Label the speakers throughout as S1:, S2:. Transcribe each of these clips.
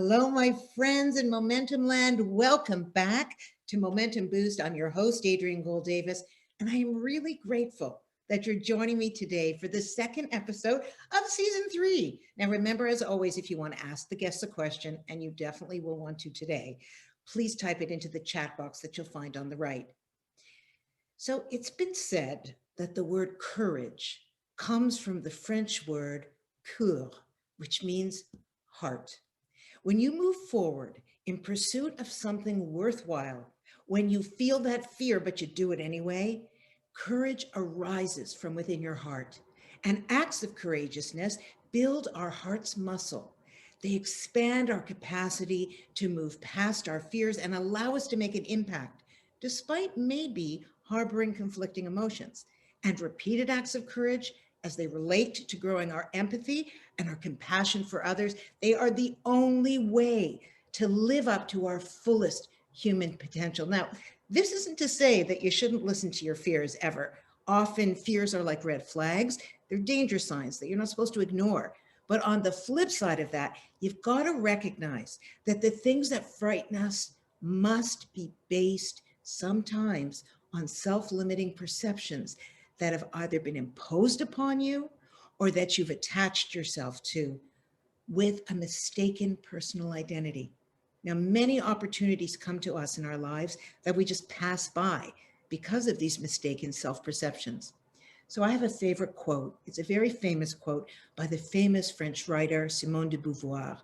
S1: Hello, my friends in Momentum Land. Welcome back to Momentum Boost. I'm your host, Adrienne Gold-Davis, and I am really grateful that you're joining me today for the second episode of season 3. Now, remember, as always, if you want to ask the guests a question, and you definitely will want to today, please type it into the chat box that you'll find on the right. So it's been said that the word courage comes from the French word cœur, which means heart. When you move forward in pursuit of something worthwhile, when you feel that fear, but you do it anyway, courage arises from within your heart. And acts of courageousness build our heart's muscle. They expand our capacity to move past our fears and allow us to make an impact, despite maybe harboring conflicting emotions. And repeated acts of courage, as they relate to growing our empathy and our compassion for others, they are the only way to live up to our fullest human potential. Now, this isn't to say that you shouldn't listen to your fears ever. Often fears are like red flags. They're danger signs that you're not supposed to ignore. But on the flip side of that, you've got to recognize that the things that frighten us must be based sometimes on self-limiting perceptions that have either been imposed upon you or that you've attached yourself to with a mistaken personal identity. Now, many opportunities come to us in our lives that we just pass by because of these mistaken self-perceptions. So I have a favorite quote. It's a very famous quote by the famous French writer Simone de Beauvoir.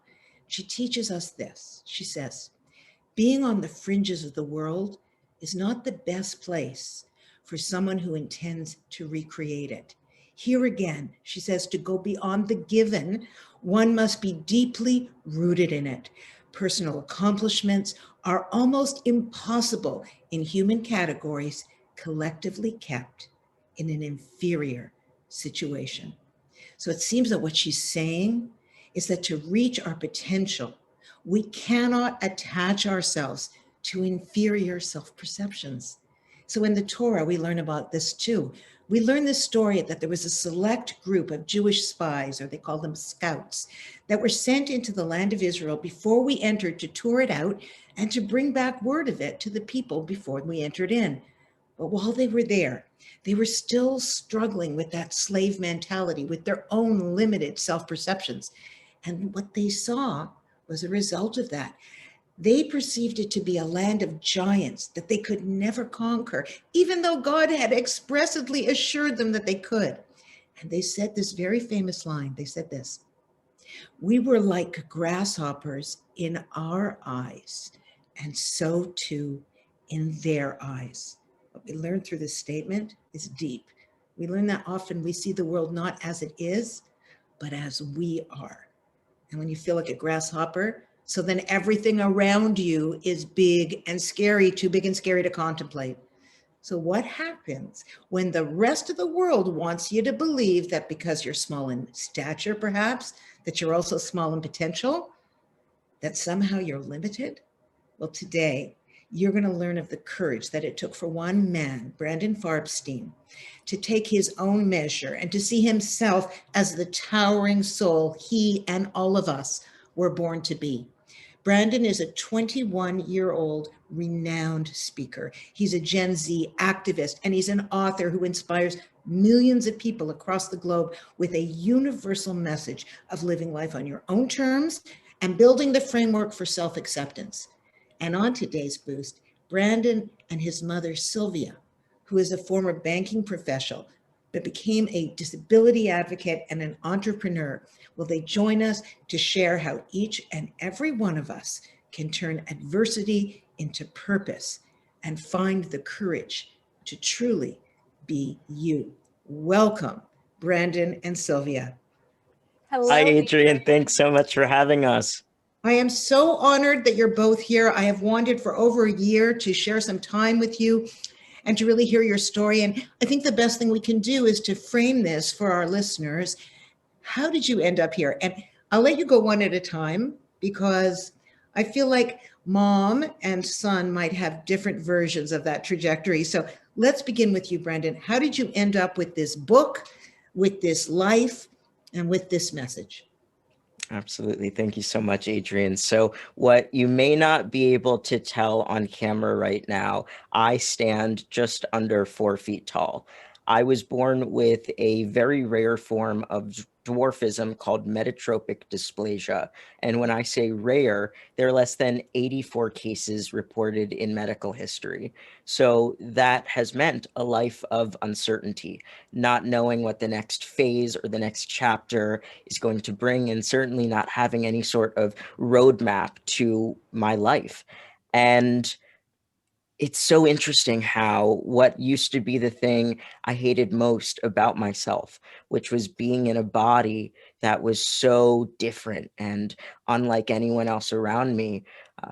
S1: She teaches us this. She says, "Being on the fringes of the world is not the best place for someone who intends to recreate it. Here again," she says, "to go beyond the given, one must be deeply rooted in it. Personal accomplishments are almost impossible in human categories collectively kept in an inferior situation." So it seems that what she's saying is that to reach our potential, we cannot attach ourselves to inferior self-perceptions. So in the Torah, we learn about this too. We learn this story that there was a select group of Jewish spies, or they call them scouts, that were sent into the land of Israel before we entered to tour it out and to bring back word of it to the people before we entered in. But while they were there, they were still struggling with that slave mentality, with their own limited self-perceptions. And what they saw was a result of that. They perceived it to be a land of giants that they could never conquer, even though God had expressly assured them that they could. And they said this very famous line. They said this, "We were like grasshoppers in our eyes, and so too in their eyes." What we learn through this statement is deep. We learn that often we see the world not as it is, but as we are. And when you feel like a grasshopper, so then everything around you is big and scary, too big and scary to contemplate. So what happens when the rest of the world wants you to believe that because you're small in stature, perhaps, that you're also small in potential, that somehow you're limited? Well, today, you're going to learn of the courage that it took for one man, Brandon Farbstein, to take his own measure and to see himself as the towering soul he and all of us were born to be. Brandon is a 21-year-old renowned speaker. He's a Gen Z activist, and he's an author who inspires millions of people across the globe with a universal message of living life on your own terms and building the framework for self-acceptance. And on today's Boost, Brandon and his mother, Sylvia, who is a former banking professional, but became a disability advocate and an entrepreneur, will they join us to share how each and every one of us can turn adversity into purpose and find the courage to truly be you. Welcome, Brandon and Sylvia.
S2: Hello,
S3: Hi, Adrienne. Thanks so much for having us.
S1: I am so honored that you're both here. I have wanted for over a year to share some time with you and to really hear your story. And I think the best thing we can do is to frame this for our listeners. How did you end up here? And I'll let you go one at a time because I feel like mom and son might have different versions of that trajectory. So let's begin with you, Brandon. How did you end up with this book, with this life, and with this message?
S3: Absolutely. Thank you so much, Adrian. So, what you may not be able to tell on camera right now, I stand just under 4 feet tall. I was born with a very rare form of dwarfism called metatropic dysplasia. And when I say rare, there are less than 84 cases reported in medical history. So, that has meant a life of uncertainty, not knowing what the next phase or the next chapter is going to bring, and certainly not having any sort of roadmap to my life. And it's so interesting how what used to be the thing I hated most about myself, which was being in a body that was so different and unlike anyone else around me,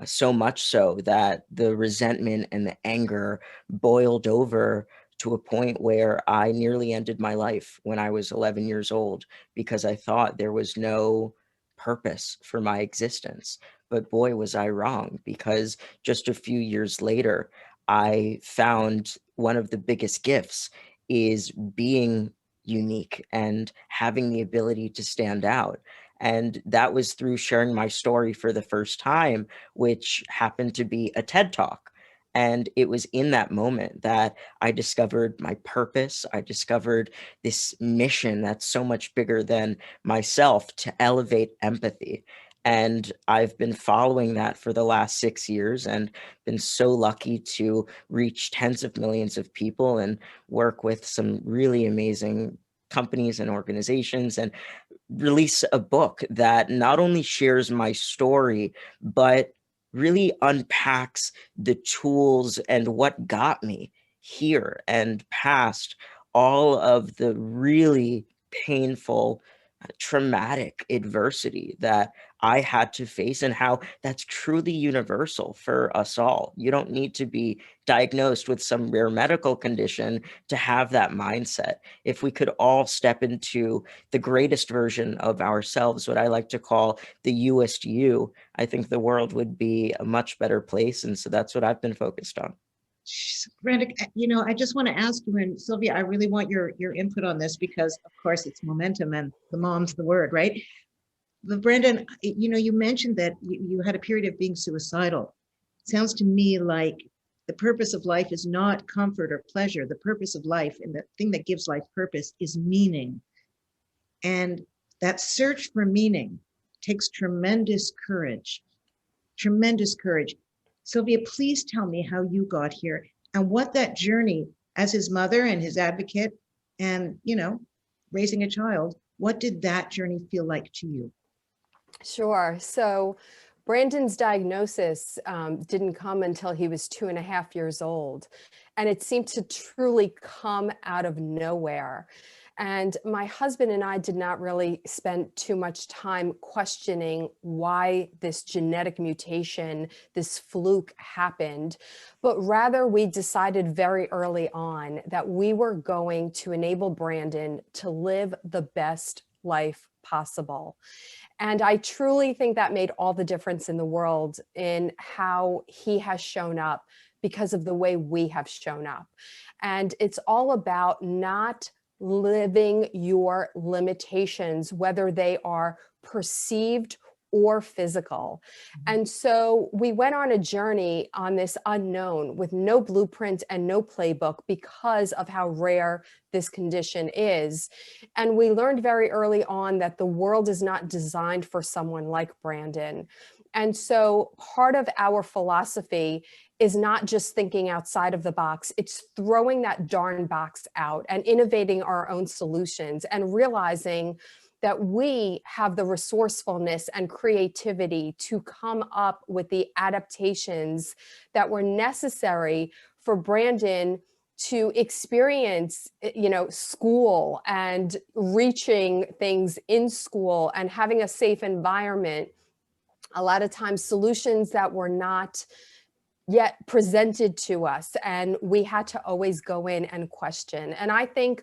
S3: so much so that the resentment and the anger boiled over to a point where I nearly ended my life when I was 11 years old because I thought there was no purpose for my existence. But boy, was I wrong, because just a few years later, I found one of the biggest gifts is being unique and having the ability to stand out. And that was through sharing my story for the first time, which happened to be a TED Talk. And it was in that moment that I discovered my purpose. I discovered this mission that's so much bigger than myself to elevate empathy. And I've been following that for the last 6 years and been so lucky to reach tens of millions of people and work with some really amazing companies and organizations and release a book that not only shares my story, but really unpacks the tools and what got me here and past all of the really painful, traumatic adversity that I had to face, and how that's truly universal for us all. You don't need to be diagnosed with some rare medical condition to have that mindset. If we could all step into the greatest version of ourselves, what I like to call the UST you, I think the world would be a much better place. And so that's what I've been focused on.
S1: Brandon, I just want to ask you, and Sylvia, I really want your input on this because, of course, it's momentum and the mom's the word, right? But Brandon, you mentioned that you had a period of being suicidal. It sounds to me like the purpose of life is not comfort or pleasure. The purpose of life and the thing that gives life purpose is meaning. And that search for meaning takes tremendous courage, tremendous courage. Sylvia, please tell me how you got here and what that journey as his mother and his advocate and, raising a child, what did that journey feel like to you?
S2: Sure. So Brandon's diagnosis didn't come until he was 2.5 years old. And it seemed to truly come out of nowhere. And my husband and I did not really spend too much time questioning why this genetic mutation, this fluke happened, but rather we decided very early on that we were going to enable Brandon to live the best life possible. And I truly think that made all the difference in the world in how he has shown up because of the way we have shown up. And it's all about not living your limitations, whether they are perceived or physical. And so we went on a journey on this unknown with no blueprint and no playbook because of how rare this condition is. And we learned very early on that the world is not designed for someone like Brandon. And so part of our philosophy is not just thinking outside of the box, it's throwing that darn box out and innovating our own solutions and realizing that we have the resourcefulness and creativity to come up with the adaptations that were necessary for Brandon to experience, school and reaching things in school and having a safe environment. A lot of times solutions that were not yet presented to us, and we had to always go in and question. And I think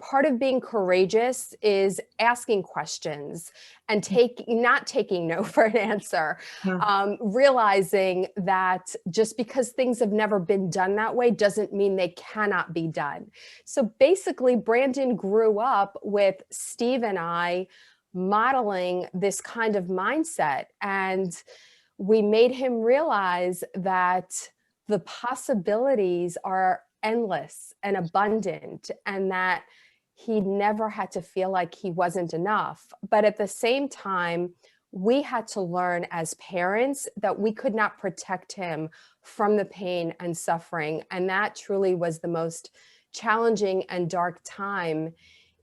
S2: part of being courageous is asking questions and not taking no for an answer, realizing that just because things have never been done that way doesn't mean they cannot be done. So basically, Brandon grew up with Steve and I modeling this kind of mindset. And we made him realize that the possibilities are endless and abundant, and that he never had to feel like he wasn't enough. But at the same time, we had to learn as parents that we could not protect him from the pain and suffering. And that truly was the most challenging and dark time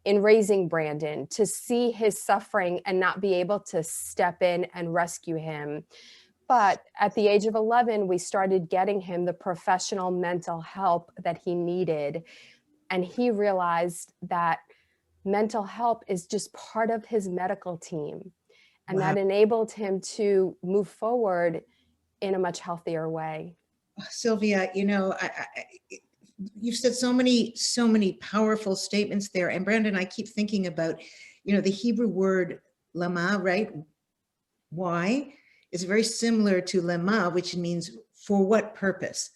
S2: in raising Brandon, to see his suffering and not be able to step in and rescue him. But at the age of 11, we started getting him the professional mental help that he needed. And he realized that mental help is just part of his medical team. And
S1: Wow.
S2: that enabled him to move forward in a much healthier way.
S1: Sylvia, you've said so many powerful statements there. And Brandon, I keep thinking about, the Hebrew word lama, right? Why is very similar to lema, which means for what purpose.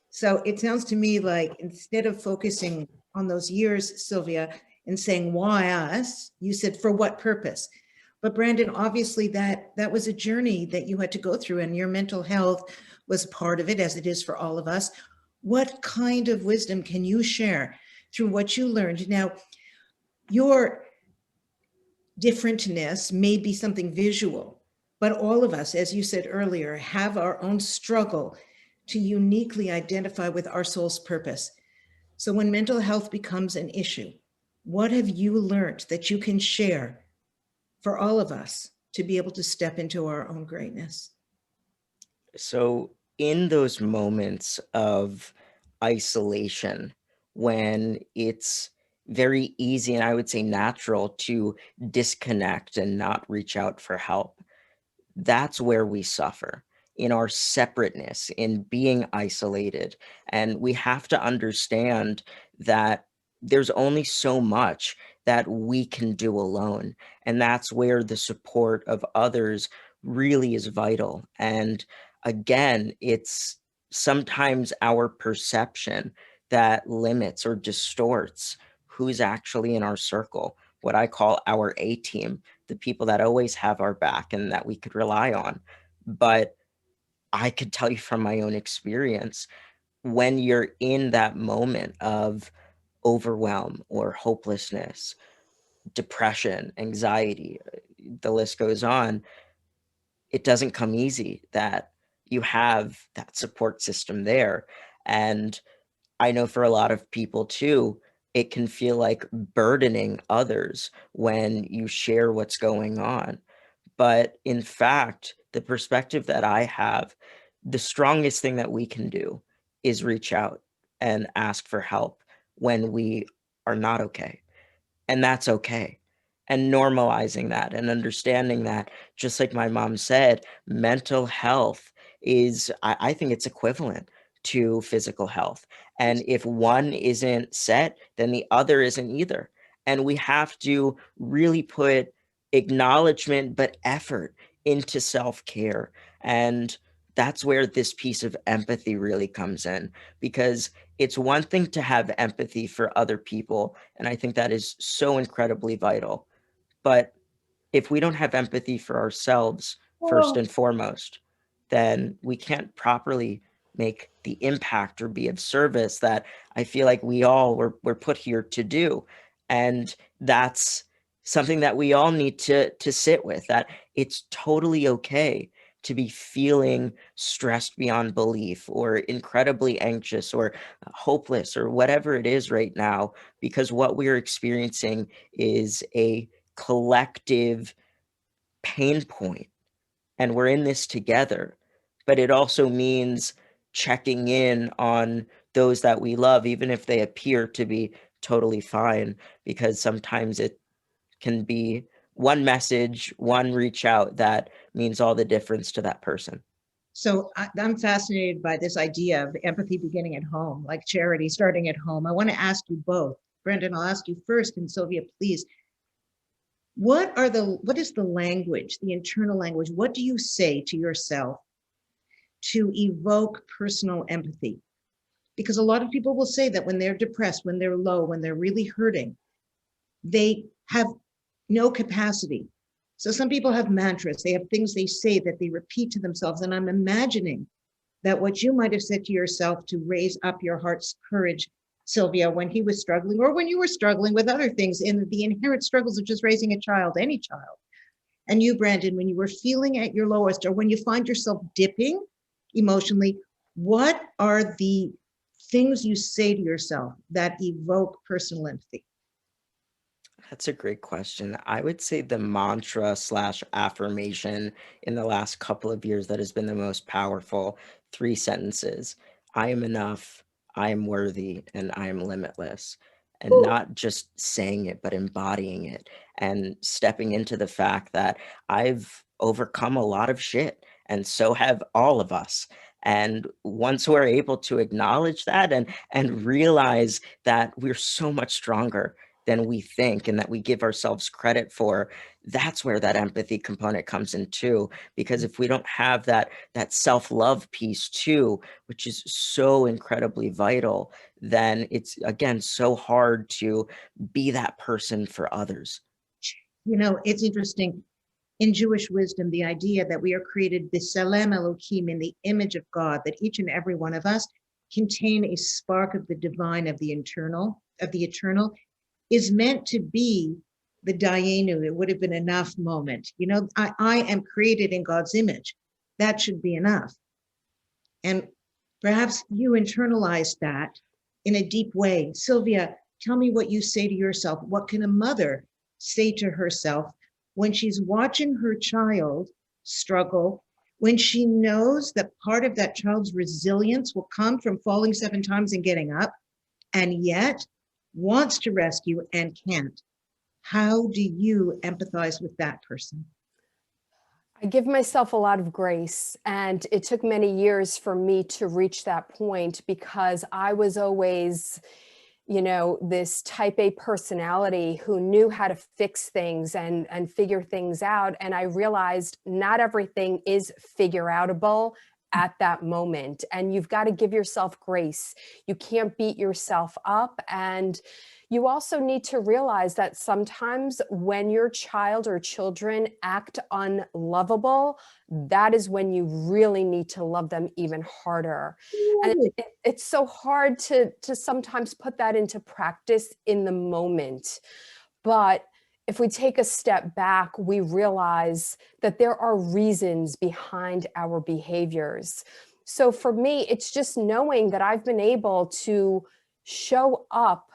S1: So it sounds to me like instead of focusing on those years, Sylvia, and saying why us, you said for what purpose. But Brandon, obviously that was a journey that you had to go through, and your mental health was part of it, as it is for all of us. What kind of wisdom can you share through what you learned? Now, your differentness may be something visual, but all of us, as you said earlier, have our own struggle to uniquely identify with our soul's purpose. So when mental health becomes an issue, what have you learned that you can share for all of us to be able to step into our own greatness?
S3: So in those moments of isolation, when it's very easy and I would say natural to disconnect and not reach out for help, that's where we suffer, in our separateness, in being isolated. And we have to understand that there's only so much that we can do alone. And that's where the support of others really is vital. And again, it's sometimes our perception that limits or distorts who's actually in our circle, what I call our A team, the people that always have our back and that we could rely on. But I could tell you from my own experience, when you're in that moment of overwhelm or hopelessness, depression, anxiety, the list goes on, it doesn't come easy that you have that support system there. And I know for a lot of people too, it can feel like burdening others when you share what's going on. But in fact, the perspective that I have, the strongest thing that we can do is reach out and ask for help when we are not okay. And that's okay. And normalizing that and understanding that, just like my mom said, mental health is, I think it's equivalent to physical health. And if one isn't set, then the other isn't either. And we have to really put acknowledgement, but effort into self-care. And that's where this piece of empathy really comes in, because it's one thing to have empathy for other people. And I think that is so incredibly vital. But if we don't have empathy for ourselves, first and foremost, then we can't properly make the impact or be of service that I feel like we all were put here to do. And that's something that we all need to sit with, that it's totally okay to be feeling stressed beyond belief or incredibly anxious or hopeless or whatever it is right now, because what we're experiencing is a collective pain point and we're in this together. But it also means checking in on those that we love, even if they appear to be totally fine, because sometimes it can be one message, one reach out that means all the difference to that person.
S1: So I'm fascinated by this idea of empathy beginning at home, like charity starting at home. I want to ask you both. Brandon, I'll ask you first, and Sylvia, please. What is the language, the internal language? What do you say to yourself to evoke personal empathy? Because a lot of people will say that when they're depressed, when they're low, when they're really hurting, they have no capacity. So some people have mantras, they have things they say that they repeat to themselves. And I'm imagining that what you might have said to yourself to raise up your heart's courage, Sylvia, when he was struggling, or when you were struggling with other things in the inherent struggles of just raising a child, any child. And you, Brandon, when you were feeling at your lowest, or when you find yourself dipping emotionally, what are the things you say to yourself that evoke personal empathy?
S3: That's a great question. I would say the mantra slash affirmation in the last couple of years that has been the most powerful, three sentences. I am enough, I am worthy, and I am limitless. And not just saying it, but embodying it and stepping into the fact that I've overcome a lot of shit, and so have all of us. And once we're able to acknowledge that and realize that we're so much stronger than we think and that we give ourselves credit for, that's where that empathy component comes in too. Because if we don't have that self-love piece too, which is so incredibly vital, then it's again so hard to be that person for others.
S1: You know, it's interesting. In Jewish wisdom, the idea that we are created b'Tselem Elohim, in the image of God, that each and every one of us contain a spark of the divine, of the eternal, is meant to be the Dayenu. It would have been enough moment. You know, I am created in God's image. That should be enough. And perhaps you internalized that in a deep way. Sylvia, tell me what you say to yourself. What can a mother say to herself when she's watching her child struggle, when she knows that part of that child's resilience will come from falling 7 times and getting up, and yet wants to rescue and can't? How do you empathize with that person?
S2: I give myself a lot of grace, and it took many years for me to reach that point because I was always, this type A personality who knew how to fix things and figure things out. And I realized not everything is figure outable at that moment. And you've got to give yourself grace. You can't beat yourself up. And you also need to realize that sometimes when your child or children act unlovable, that is when you really need to love them even harder. And it's so hard to sometimes put that into practice in the moment. But if we take a step back, we realize that there are reasons behind our behaviors. So for me, it's just knowing that I've been able to show up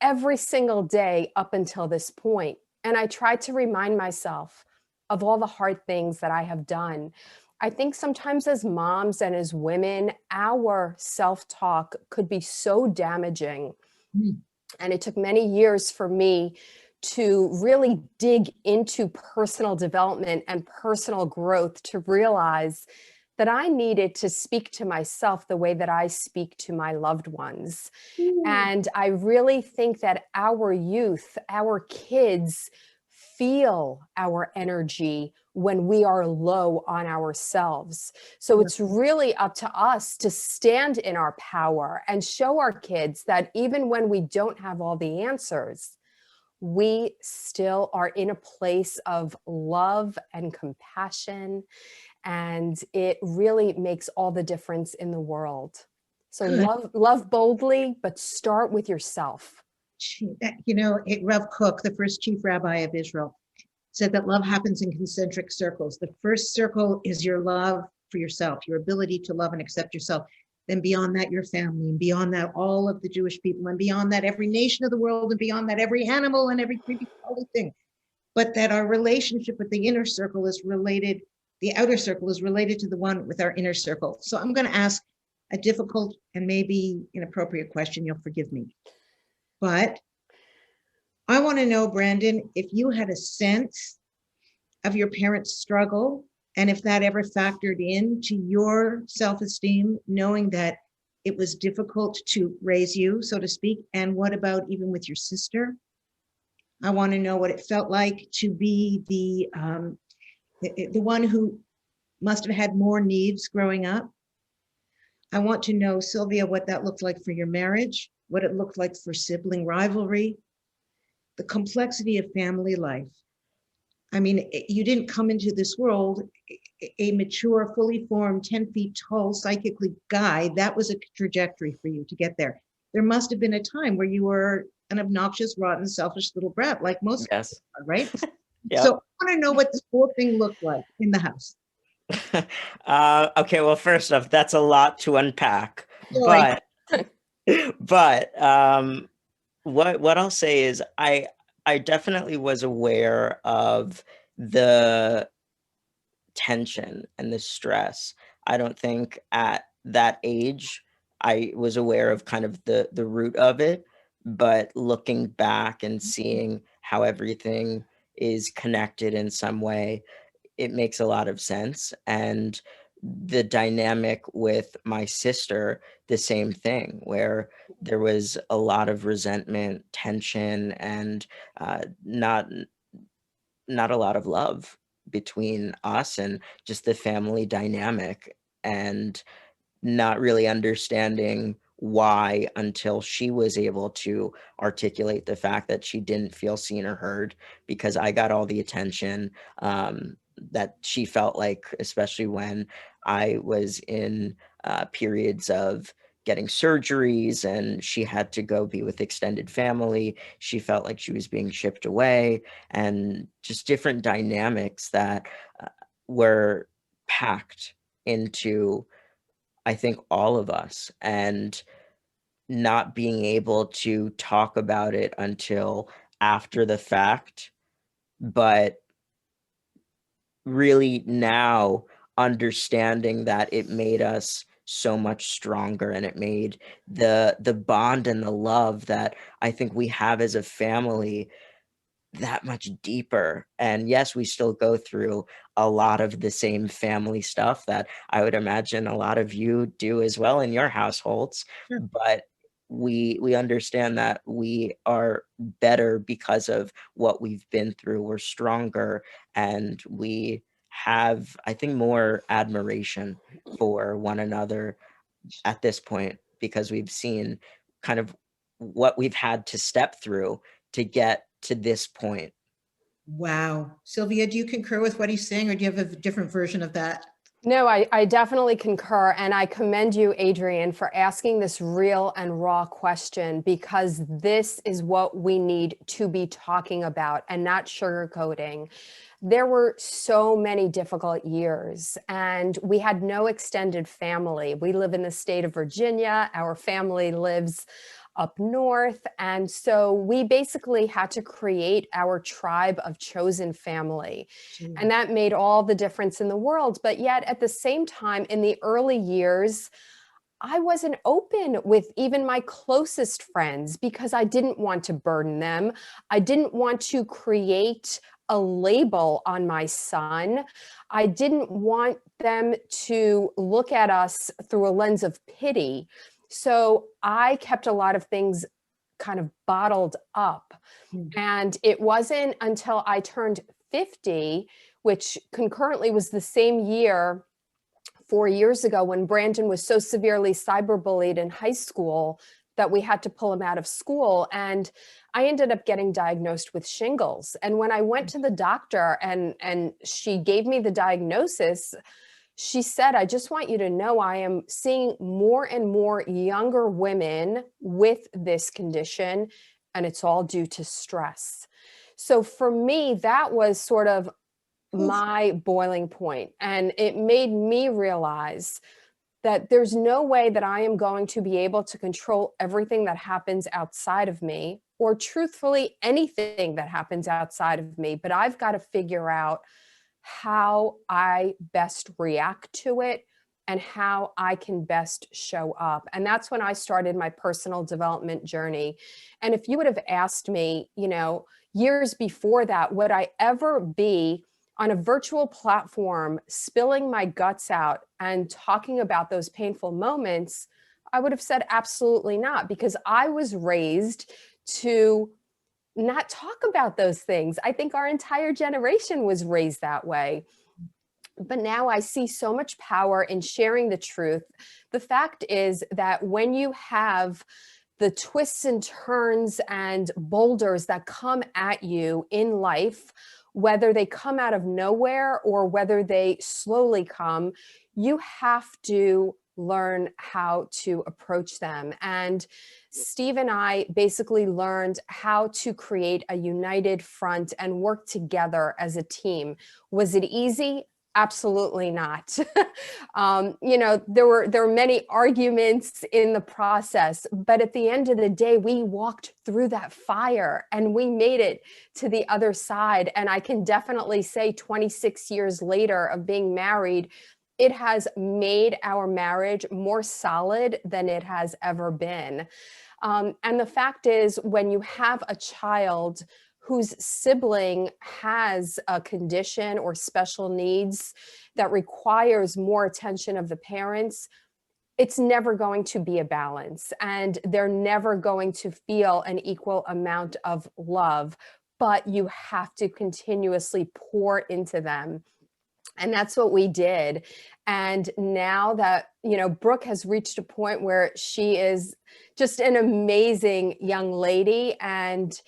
S2: every single day up until this point. And I try to remind myself of all the hard things that I have done. I think sometimes as moms and as women, our self-talk could be so damaging. And it took many years for me to really dig into personal development and personal growth to realize that I needed to speak to myself the way that I speak to my loved ones. And I really think that our youth, our kids, feel our energy when we are low on ourselves. So it's really up to us to stand in our power and show our kids that even when we don't have all the answers, we still are in a place of love and compassion. And it really makes all the difference in the world. So love boldly, but start with yourself.
S1: Rav Kook, the first chief rabbi of Israel, said that love happens in concentric circles. The first circle is your love for yourself, your ability to love and accept yourself. Then beyond that, your family, and beyond that, all of the Jewish people, and beyond that, every nation of the world, and beyond that, every animal and every creepy thing. But that our relationship with the inner circle is related, the outer circle is related to the one with our inner circle. So I'm going to ask a difficult and maybe inappropriate question. You'll forgive me. But I want to know, Brandon, if you had a sense of your parents' struggle, and if that ever factored into your self-esteem, knowing that it was difficult to raise you, so to speak. And what about even with your sister? I want to know what it felt like to be the one who must have had more needs growing up. I want to know, Sylvia, what that looked like for your marriage, what it looked like for sibling rivalry, the complexity of family life. I mean, you didn't come into this world a mature, fully formed, 10 feet tall, psychically guy. That was a trajectory for you to get there. There must have been a time where you were an obnoxious, rotten, selfish little brat, like most
S3: Yes.
S1: people are, right?
S3: Yep.
S1: So I want to know what this whole thing looked like in the house.
S3: Okay, well, first off, that's a lot to unpack,
S1: Sorry.
S3: but what I'll say is I definitely was aware of the tension and the stress. I don't think at that age I was aware of kind of the root of it, but looking back and seeing how everything is connected in some way, it makes a lot of sense. And the dynamic with my sister, the same thing, where there was a lot of resentment, tension, and not a lot of love between us, and just the family dynamic, and not really understanding why until she was able to articulate the fact that she didn't feel seen or heard, because I got all the attention that she felt like, especially when I was in periods of getting surgeries and she had to go be with extended family. She felt like she was being shipped away, and just different dynamics that were packed into, I think, all of us, and not being able to talk about it until after the fact, but really now understanding that it made us so much stronger, and it made the bond and the love that I think we have as a family that much deeper. And yes, we still go through a lot of the same family stuff that I would imagine a lot of you do as well in your households,
S1: Sure.
S3: but we understand that we are better because of what we've been through. We're stronger, and we have, I think, more admiration for one another at this point, because we've seen kind of what we've had to step through to get to this point.
S1: Wow. Sylvia, do you concur with what he's saying, or do you have a different version of that?
S2: No, I definitely concur. And I commend you, Adrian, for asking this real and raw question, because this is what we need to be talking about and not sugarcoating. There were so many difficult years, and we had no extended family. We live in the state of Virginia. Our family lives up north. And so we basically had to create our tribe of chosen family. And that made all the difference in the world. But yet at the same time, in the early years, I wasn't open with even my closest friends because I didn't want to burden them. I didn't want to create a label on my son. I didn't want them to look at us through a lens of pity. So I kept a lot of things kind of bottled up. And it wasn't until I turned 50, which concurrently was the same year 4 years ago, when Brandon was so severely cyberbullied in high school that we had to pull him out of school. And I ended up getting diagnosed with shingles. And when I went to the doctor and she gave me the diagnosis, she said, I just want you to know I am seeing more and more younger women with this condition, and it's all due to stress. So for me, that was sort of my boiling point. And it made me realize that there's no way that I am going to be able to control everything that happens outside of me, or truthfully, anything that happens outside of me. But I've got to figure out how I best react to it and how I can best show up. And that's when I started my personal development journey. And if you would have asked me, years before that, would I ever be on a virtual platform spilling my guts out and talking about those painful moments, I would have said absolutely not, because I was raised to not talk about those things. I think our entire generation was raised that way. But now I see so much power in sharing the truth. The fact is that when you have the twists and turns and boulders that come at you in life, whether they come out of nowhere or whether they slowly come, you have to learn how to approach them. And Steve and I basically learned how to create a united front and work together as a team. Was it easy? Absolutely not. There were many arguments in the process, but at the end of the day, we walked through that fire and we made it to the other side. And I can definitely say 26 years later of being married, it has made our marriage more solid than it has ever been. And the fact is, when you have a child whose sibling has a condition or special needs that requires more attention of the parents, it's never going to be a balance, and they're never going to feel an equal amount of love, but you have to continuously pour into them. And that's what we did. And now that, Brooke has reached a point where she is just an amazing young lady and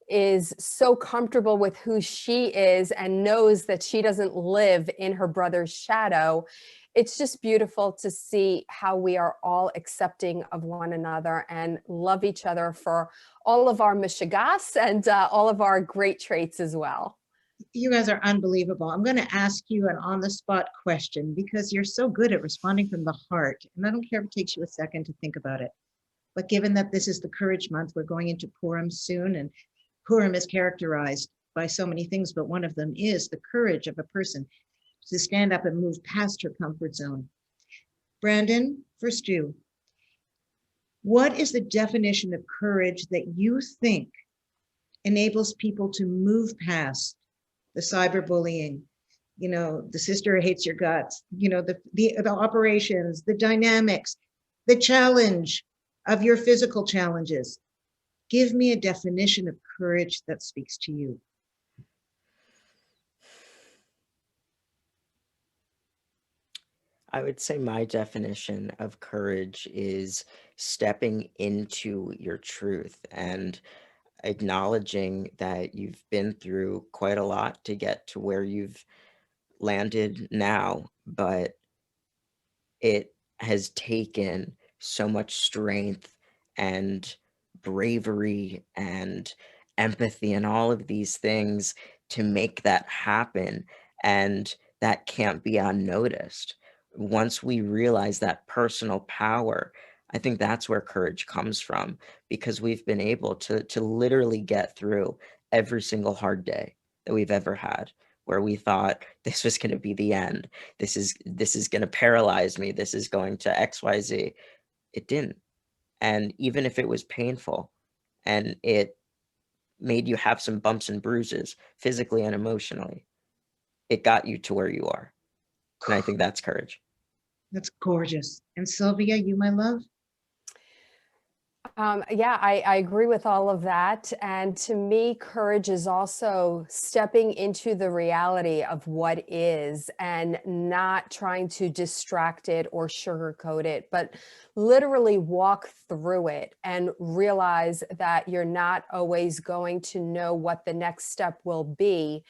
S2: is so comfortable with who she is and knows that she doesn't live in her brother's shadow. It's just beautiful to see how we are all accepting of one another and love each other for all of our mishigas and all of our great traits as well.
S1: You guys are unbelievable. I'm going to ask you an on-the-spot question because you're so good at responding from the heart. And I don't care if it takes you a second to think about it. But given that this is the Courage Month, we're going into Purim soon, and Purim is characterized by so many things, but one of them is the courage of a person to stand up and move past her comfort zone. Brandon, first you. What is the definition of courage that you think enables people to move past the cyberbullying, the sister who hates your guts, the operations, the dynamics, the challenge of your physical challenges? Give me a definition of courage that speaks to you.
S3: I would say my definition of courage is stepping into your truth and acknowledging that you've been through quite a lot to get to where you've landed now, but it has taken so much strength and bravery and empathy and all of these things to make that happen. And that can't be unnoticed. Once we realize that personal power, I think that's where courage comes from, because we've been able to literally get through every single hard day that we've ever had, where we thought this was going to be the end. This is going to paralyze me. This is going to XYZ. It didn't. And even if it was painful and it made you have some bumps and bruises physically and emotionally, it got you to where you are. And I think that's courage.
S1: That's gorgeous. And Sylvia, you, my love?
S2: I agree with all of that. And to me, courage is also stepping into the reality of what is and not trying to distract it or sugarcoat it, but literally walk through it and realize that you're not always going to know what the next step will be,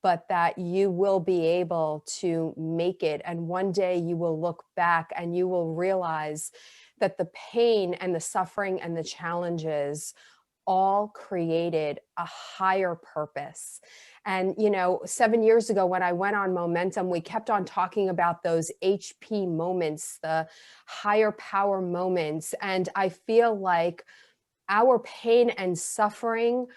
S2: but that you will be able to make it. And one day you will look back and you will realize that the pain and the suffering and the challenges all created a higher purpose. And, 7 years ago when I went on Momentum, we kept on talking about those HP moments, the higher power moments. And I feel like our pain and suffering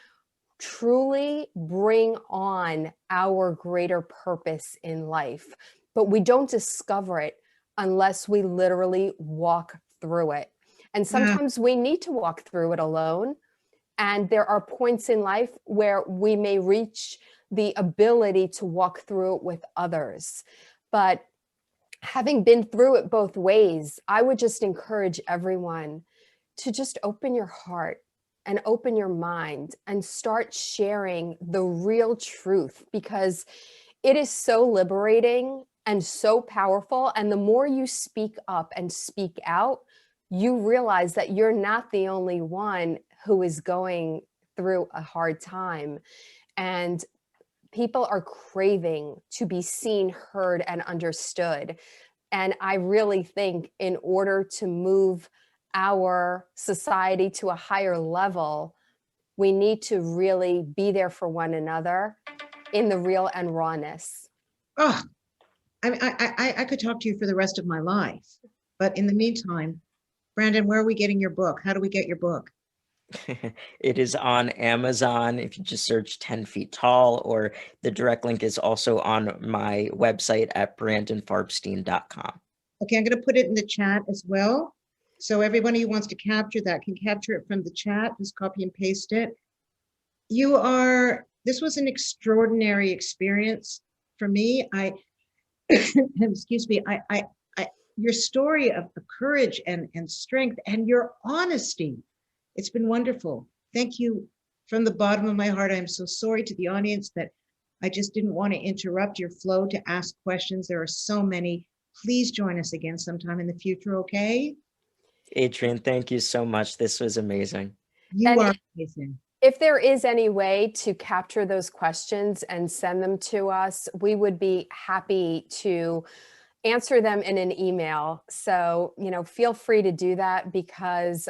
S2: truly bring on our greater purpose in life, but we don't discover it unless we literally walk through it. And sometimes we need to walk through it alone. And there are points in life where we may reach the ability to walk through it with others. But having been through it both ways, I would just encourage everyone to just open your heart and open your mind and start sharing the real truth, because it is so liberating and so powerful. And the more you speak up and speak out, you realize that you're not the only one who is going through a hard time. And people are craving to be seen, heard, and understood. And I really think in order to move our society to a higher level, we need to really be there for one another in the real and rawness.
S1: Oh, I could talk to you for the rest of my life. But in the meantime, Brandon, where are we getting your book? How do we get your book?
S3: It is on Amazon if you just search 10 Feet Tall, or the direct link is also on my website at brandonfarbstein.com.
S1: Okay, I'm going to put it in the chat as well. So everybody who wants to capture that can capture it from the chat. Just copy and paste it. This was an extraordinary experience for me. Excuse me, your story of courage and strength and your honesty, it's been wonderful. Thank you from the bottom of my heart. I'm so sorry to the audience that I just didn't want to interrupt your flow to ask questions. There are so many. Please join us again sometime in the future, okay?
S3: Adrienne, thank you so much. This was amazing.
S1: You
S2: And
S1: are amazing.
S2: if there is any way to capture those questions and send them to us, we would be happy to answer them in an email. So, feel free to do that, because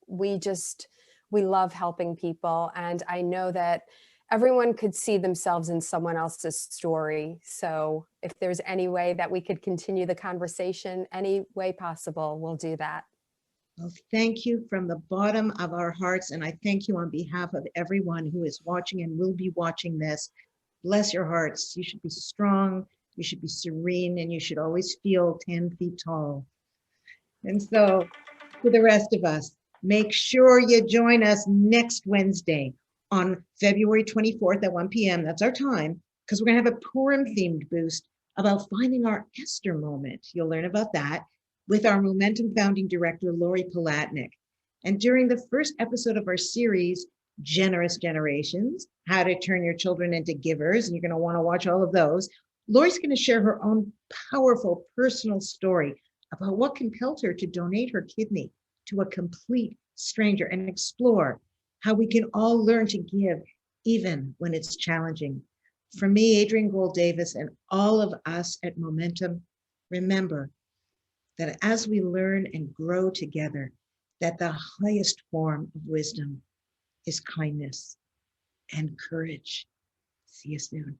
S2: we love helping people. And I know that everyone could see themselves in someone else's story. So if there's any way that we could continue the conversation, any way possible, we'll do that.
S1: Well, thank you from the bottom of our hearts. And I thank you on behalf of everyone who is watching and will be watching this. Bless your hearts. You should be strong, you should be serene, and you should always feel 10 feet tall. And so to the rest of us, make sure you join us next Wednesday on February 24th at 1 p.m. That's our time, because we're going to have a Purim themed boost about finding our Esther moment. You'll learn about that with our Momentum founding director, Lori Palatnik. And during the first episode of our series, Generous Generations, how to turn your children into givers, and you're going to want to watch all of those, Lori's going to share her own powerful personal story about what compelled her to donate her kidney to a complete stranger and explore how we can all learn to give even when it's challenging. For me, Adrienne Gold Davis, and all of us at Momentum, remember that as we learn and grow together, that the highest form of wisdom is kindness and courage. See you soon.